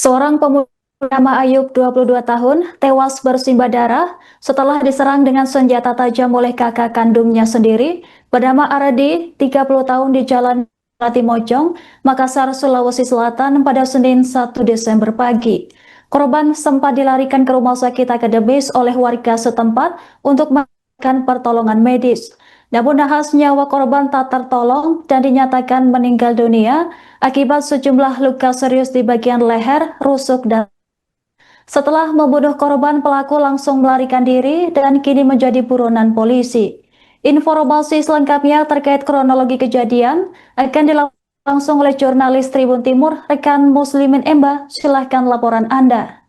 Seorang pemuda bernama Ayub 22 tahun tewas bersimbah darah setelah diserang dengan senjata tajam oleh kakak kandungnya sendiri bernama Aradi 30 tahun di Jalan Latimojong, Makassar, Sulawesi Selatan pada Senin 1 Desember pagi. Korban sempat dilarikan ke rumah sakit akademis oleh warga setempat untuk mendapatkan pertolongan medis. Namun nahas nyawa korban tak tertolong dan dinyatakan meninggal dunia akibat sejumlah luka serius di bagian leher, rusuk, dan setelah membunuh korban, pelaku langsung melarikan diri dan kini menjadi buronan polisi. Informasi selengkapnya terkait kronologi kejadian akan dilakukan langsung oleh jurnalis Tribun Timur, rekan Muslimin Emba. Silahkan laporan Anda.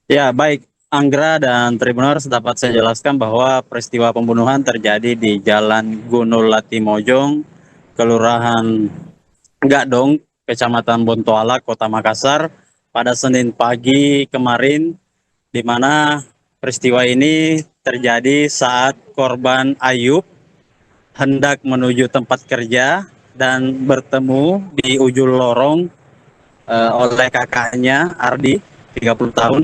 Ya, baik Anggra dan Tribuners, dapat saya jelaskan bahwa peristiwa pembunuhan terjadi di Jalan Gunul Latimojong, Kelurahan Gadong, Kecamatan Bontoala, Kota Makassar, pada Senin pagi kemarin, di mana peristiwa ini terjadi saat korban Ayub hendak menuju tempat kerja dan bertemu di ujung lorong oleh kakaknya Ardi 30 tahun.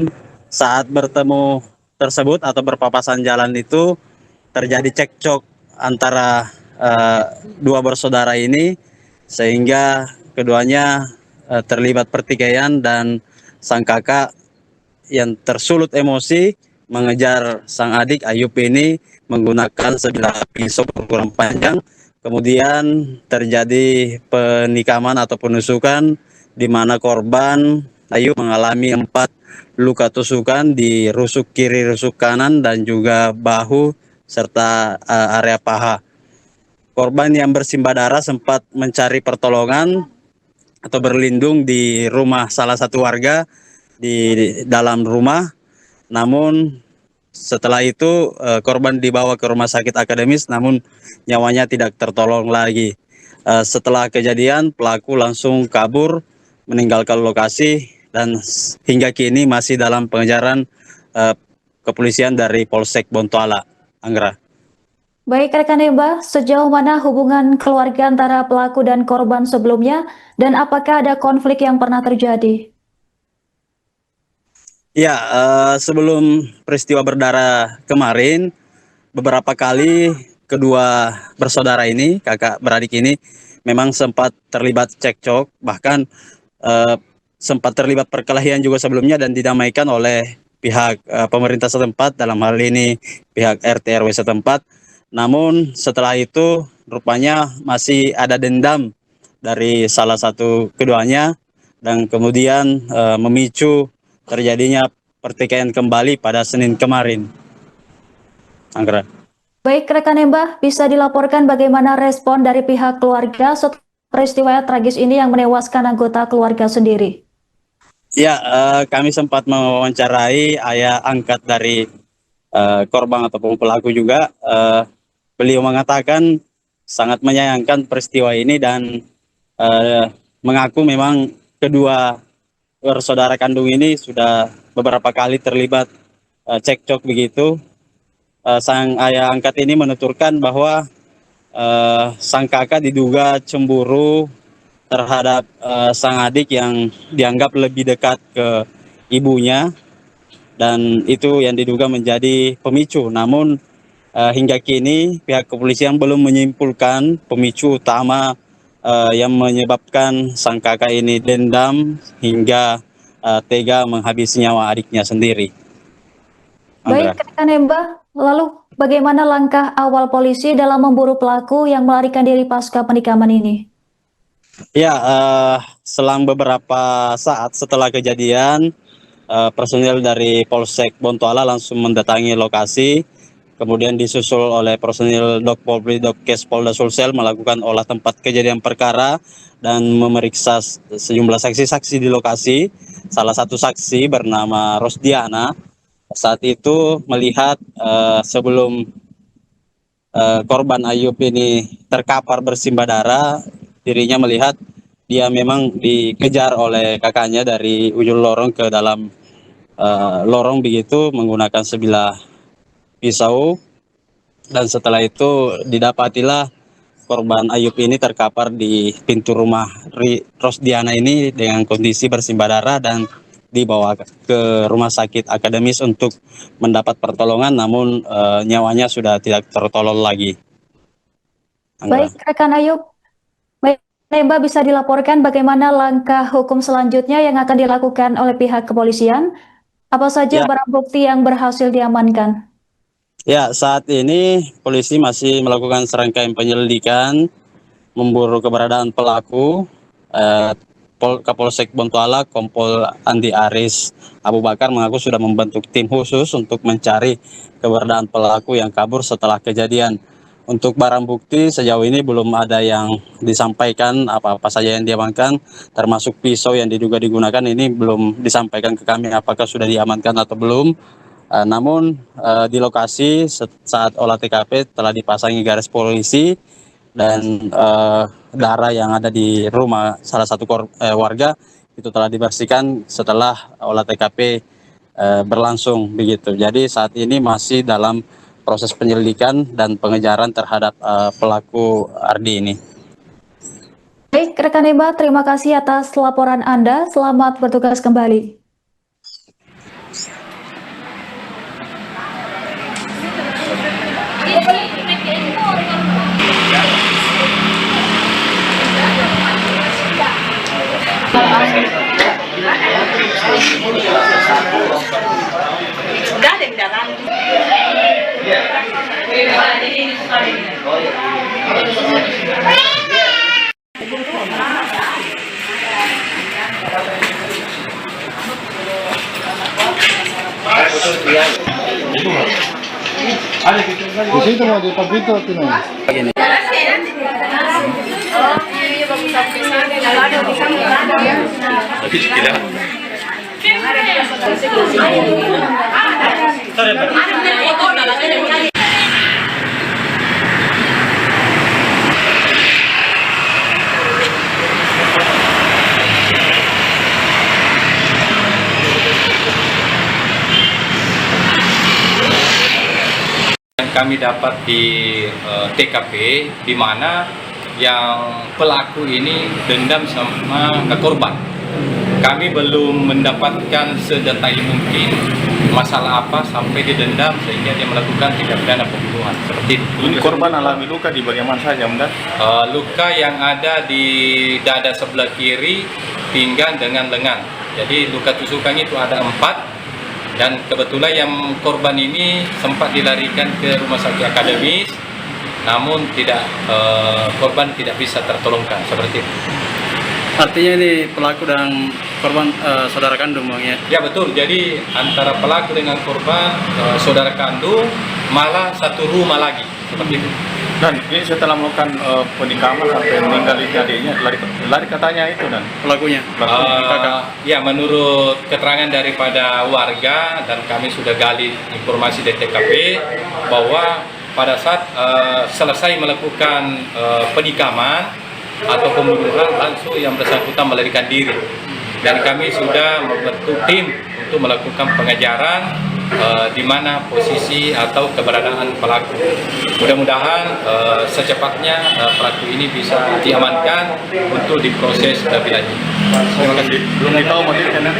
Saat bertemu tersebut atau berpapasan jalan itu terjadi cekcok antara dua bersaudara ini, sehingga keduanya terlibat pertikaian dan sang kakak yang tersulut emosi mengejar sang adik Ayub ini menggunakan sebilah pisau berukuran panjang. Kemudian terjadi penikaman atau penusukan di mana korban Ayub mengalami 4 luka tusukan di rusuk kiri, rusuk kanan, dan juga bahu serta area paha. Korban yang bersimbah darah sempat mencari pertolongan atau berlindung di rumah salah satu warga di dalam rumah. Namun setelah itu korban dibawa ke rumah sakit akademis, namun nyawanya tidak tertolong lagi. Setelah kejadian, pelaku langsung kabur meninggalkan lokasi dan hingga kini masih dalam pengejaran kepolisian dari Polsek Bontoala. Anggra. Baik rekan Emba, sejauh mana hubungan keluarga antara pelaku dan korban sebelumnya dan apakah ada konflik yang pernah terjadi? Ya, sebelum peristiwa berdarah kemarin, beberapa kali kedua bersaudara ini, kakak beradik ini, memang sempat terlibat cekcok, bahkan sempat terlibat perkelahian juga sebelumnya dan didamaikan oleh pihak pemerintah setempat, dalam hal ini pihak RT RW setempat. Namun setelah itu rupanya masih ada dendam dari salah satu keduanya dan kemudian memicu terjadinya pertikaian kembali pada Senin kemarin. Anggra. Baik rekan Emba, bisa dilaporkan bagaimana respon dari pihak keluarga setelah peristiwa tragis ini yang menewaskan anggota keluarga sendiri? Ya, kami sempat mewawancarai ayah angkat dari korban ataupun pelaku juga. Beliau mengatakan sangat menyayangkan peristiwa ini dan mengaku memang kedua bersaudara kandung ini sudah beberapa kali terlibat cekcok begitu. Sang ayah angkat ini menuturkan bahwa sang kakak diduga cemburu terhadap sang adik yang dianggap lebih dekat ke ibunya, dan itu yang diduga menjadi pemicu. Namun hingga kini pihak kepolisian belum menyimpulkan pemicu utama yang menyebabkan sang kakak ini dendam hingga tega menghabisi nyawa adiknya sendiri. Baik Anggra. rekan Emba, lalu bagaimana langkah awal polisi dalam memburu pelaku yang melarikan diri pasca penikaman ini? Ya, selang beberapa saat setelah kejadian, personil dari Polsek Bontoala langsung mendatangi lokasi, kemudian disusul oleh personil Dokpolri Dokes Polda Sulsel melakukan olah tempat kejadian perkara dan memeriksa sejumlah saksi-saksi di lokasi. Salah satu saksi bernama Rosdiana saat itu melihat sebelum korban Ayub ini terkapar bersimbah darah, dirinya melihat dia memang dikejar oleh kakaknya dari ujung lorong ke dalam lorong begitu menggunakan sebilah pisau, dan setelah itu didapatilah korban Ayub ini terkapar di pintu rumah Rosdiana ini dengan kondisi bersimbah darah dan dibawa ke rumah sakit akademis untuk mendapat pertolongan, namun nyawanya sudah tidak tertolong lagi. Anggra. Baik, rekan Ayub. Baik, Mbak, bisa dilaporkan bagaimana langkah hukum selanjutnya yang akan dilakukan oleh pihak kepolisian? Apa saja Ya, barang bukti yang berhasil diamankan? ya, saat ini polisi masih melakukan serangkaian penyelidikan, memburu keberadaan pelaku. Eh, Kapolsek Bontoala, Kompol Andi Aris Abu Bakar mengaku sudah membentuk tim khusus untuk mencari keberadaan pelaku yang kabur setelah kejadian. Untuk barang bukti sejauh ini belum ada yang disampaikan apa-apa saja yang diamankan, termasuk pisau yang diduga digunakan ini belum disampaikan ke kami apakah sudah diamankan atau belum. Namun di lokasi saat olah TKP telah dipasangi garis polisi dan darah yang ada di rumah salah satu warga itu telah dibersihkan setelah olah TKP berlangsung begitu. Jadi saat ini masih dalam proses penyelidikan dan pengejaran terhadap pelaku Ardi ini. Baik, rekan Mbak, terima kasih atas laporan Anda. Selamat bertugas kembali. Di situ mau dipapito tuh. Kami dapat di TKP di mana yang pelaku ini dendam sama korban. Kami belum mendapatkan sedetail mungkin masalah apa sampai didendam sehingga dia melakukan tindak pidana pembunuhan seperti itu. Ini korban alami luka di bagian mana saja, Mbak? Luka yang ada di dada sebelah kiri, pinggang dengan lengan. Jadi luka tusukan itu ada 4. Dan kebetulan yang korban ini sempat dilarikan ke rumah sakit akademis, namun korban tidak bisa tertolongkan seperti itu. Artinya ini pelaku dan korban saudara kandung, Bang, ya? Ya betul, jadi antara pelaku dengan korban saudara kandung, malah satu rumah lagi seperti itu. Dan ini setelah melakukan penikaman sampai meninggal adiknya, lari katanya itu dan Pelakunya? Ya, menurut keterangan daripada warga dan kami sudah gali informasi dari TKP bahwa pada saat selesai melakukan penikaman atau pembunuhan langsung yang bersangkutan melarikan diri, dan kami sudah membentuk tim untuk melakukan pengejaran di mana posisi atau keberadaan pelaku. Mudah-mudahan secepatnya pelaku ini bisa diamankan untuk diproses lebih lanjut. terima kasih. Belum tahu motifnya.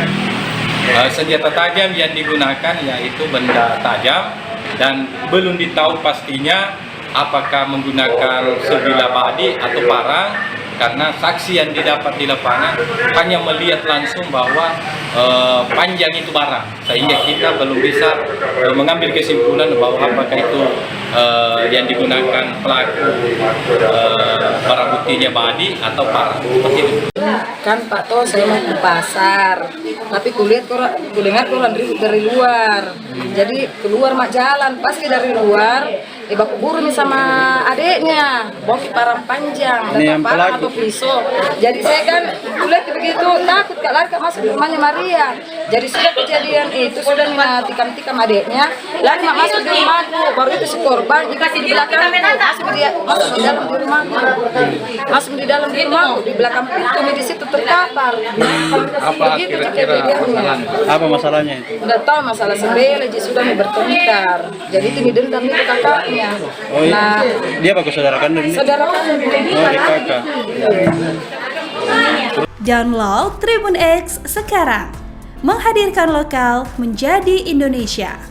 Senjata tajam yang digunakan yaitu benda tajam, dan belum ditahu pastinya apakah menggunakan sebilah badi atau parang, karena saksi yang didapat di lapangan hanya melihat langsung bahwa panjang itu barang, sehingga kita belum bisa mengambil kesimpulan bahwa apakah itu yang digunakan pelaku barang buktinya badi atau parang seperti itu. Kan Pak Toh, saya mau ke pasar, tapi kudengar orang dari luar, jadi keluar mak jalan, pasti dari luar baku buru nih sama adeknya, bawa parang panjang, dan parang atau pisau. Jadi saya kan kulihat begitu takut kak lari masuk di rumahnya Maria. Jadi sudah kejadian itu sudah tikam adeknya, lari masuk di rumahku, baru itu si korban juga di belakang masuk di dalam di rumahku, masuk di dalam di rumahku, di belakang pintu di situ terkapar. Apa Begitu kira-kira masalahnya? Apa masalahnya itu? Udah tahu masalah sepele, jadi sudah mau bertengkar. Jadi itu dendam itu kakaknya. Oh, dia apa saudara kandung ini? Saudara kan Oh, di kakak. Download Tribun X sekarang. Menghadirkan lokal menjadi Indonesia.